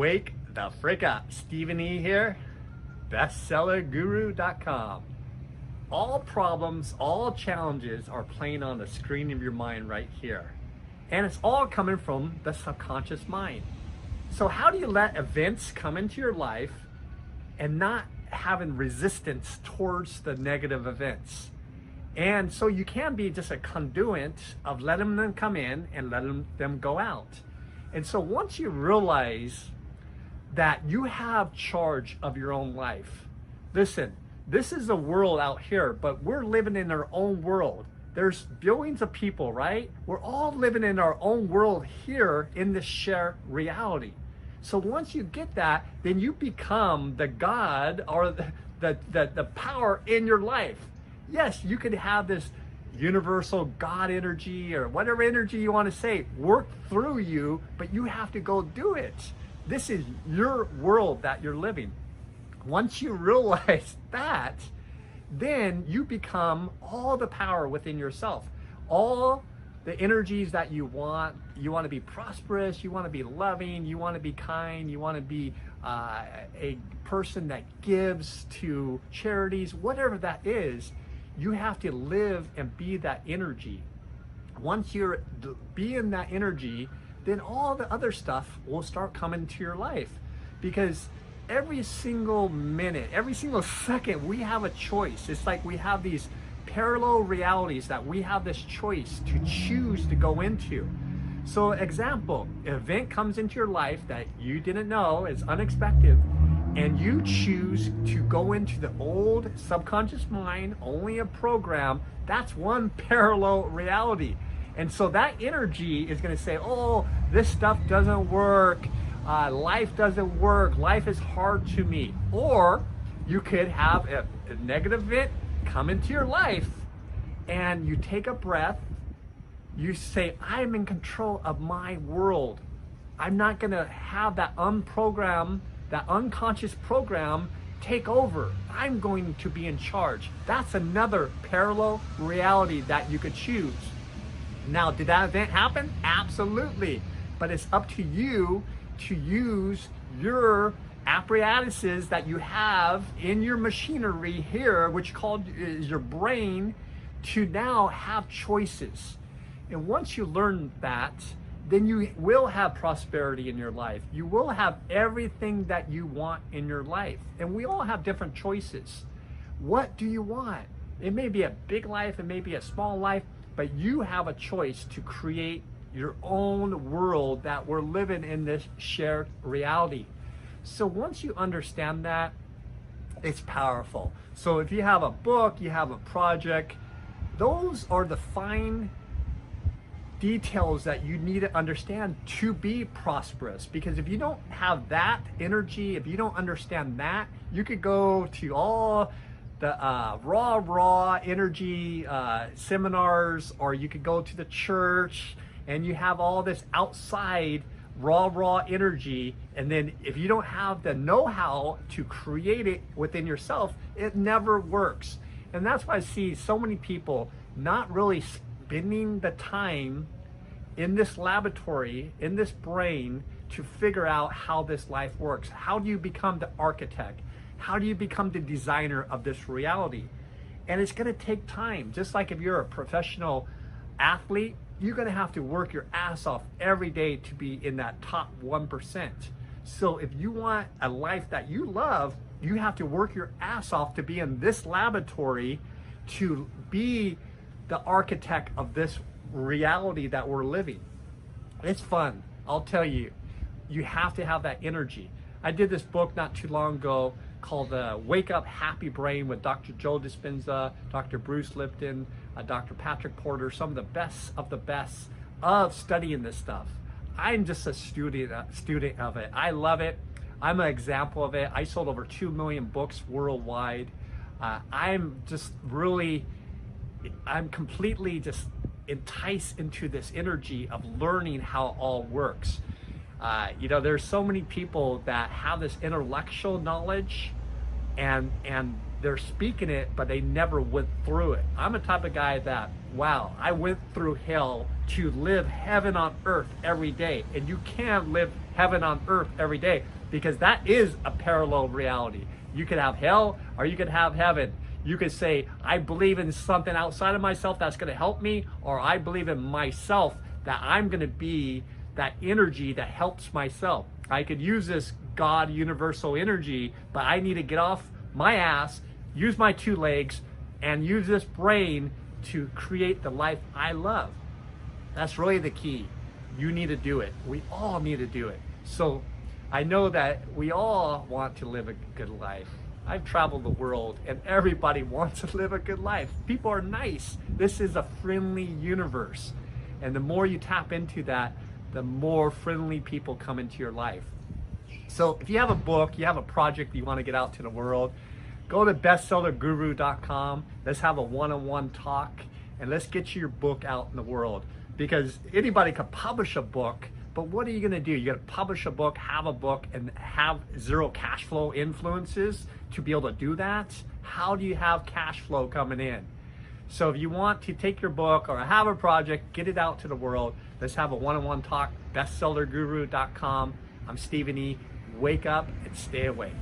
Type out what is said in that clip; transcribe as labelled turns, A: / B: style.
A: Wake the frick up. Stephen E here, bestsellerguru.com. All problems, all challenges are playing on the screen of your mind right here. And it's all coming from the subconscious mind. So how do you let events come into your life and not having resistance towards the negative events? And so you can be just a conduit of letting them come in and letting them go out. And so once you realize that you have charge of your own life, listen, this is the world out here, but we're living in our own world. There's billions of people, right? We're all living in our own world here in this shared reality. So once you get that, then you become the God or the power in your life. Yes, you could have this universal God energy or whatever energy you want to say work through you, but you have to go do it. This is your world that you're living. Once you realize that, then you become all the power within yourself. All the energies that you want to be prosperous, you want to be loving, you want to be kind, you want to be a person that gives to charities, whatever that is, you have to live and be that energy. Once you're being that energy, then all the other stuff will start coming to your life. Because every single minute, every single second, we have a choice. It's like we have these parallel realities that we have this choice to choose to go into. So example, an event comes into your life that you didn't know, is unexpected, and you choose to go into the old subconscious mind, only a program, that's one parallel reality. And so that energy is going to say, oh, this stuff doesn't work, life doesn't work, life is hard to me. Or you could have a negative event come into your life and you take a breath, you say, I'm in control of my world. I'm not going to have that unprogrammed, that unconscious program take over. I'm going to be in charge. That's another parallel reality that you could choose. Now, did that event happen? Absolutely. But it's up to you to use your apparatuses that you have in your machinery here, which is your brain, to now have choices. And once you learn that, then you will have prosperity in your life. You will have everything that you want in your life. And we all have different choices. What do you want? It may be a big life, it may be a small life, but you have a choice to create your own world that we're living in this shared reality. So once you understand that, it's powerful. So if you have a book, you have a project, those are the fine details that you need to understand to be prosperous. Because if you don't have that energy, if you don't understand that, you could go to all the raw energy seminars, or you could go to the church and you have all this outside raw energy, and then if you don't have the know-how to create it within yourself, it never works. And that's why I see so many people not really spending the time in this laboratory, in this brain, to figure out how this life works. How do you become the architect? How do you become the designer of this reality? And it's going to take time. Just like if you're a professional athlete, you're going to have to work your ass off every day to be in that top 1%. So if you want a life that you love, you have to work your ass off to be in this laboratory, to be the architect of this reality that we're living. It's fun, I'll tell you. You have to have that energy. I did this book not too long ago called Wake Up Happy Brain with Dr. Joe Dispenza, Dr. Bruce Lipton, Dr. Patrick Porter, some of the best of studying this stuff. I'm just a student of it. I love it. I'm an example of it. I sold over 2 million books worldwide. I'm completely just enticed into this energy of learning how it all works. You know, there's so many people that have this intellectual knowledge, and they're speaking it, but they never went through it. I'm the type of guy that, wow, I went through hell to live heaven on earth every day. And you can live heaven on earth every day, because that is a parallel reality. You could have hell or you could have heaven. You could say, I believe in something outside of myself that's going to help me, or I believe in myself that I'm going to be that energy that helps myself. I could use this God universal energy, but I need to get off my ass, use my 2 legs, and use this brain to create the life I love. That's really the key. You need to do it. We all need to do it. So I know that we all want to live a good life. I've traveled the world and everybody wants to live a good life. People are nice. This is a friendly universe. And the more you tap into that, the more friendly people come into your life. So if you have a book, you have a project that you want to get out to the world, go to bestsellerguru.com. Let's have a one-on-one talk and let's get your book out in the world. Because anybody could publish a book, but what are you going to do? You got to publish a book, have a book, and have 0 cash flow influences to be able to do that. How do you have cash flow coming in? So if you want to take your book or have a project, get it out to the world, let's have a one-on-one talk, bestsellerguru.com. I'm Stephen E. Wake up and stay awake.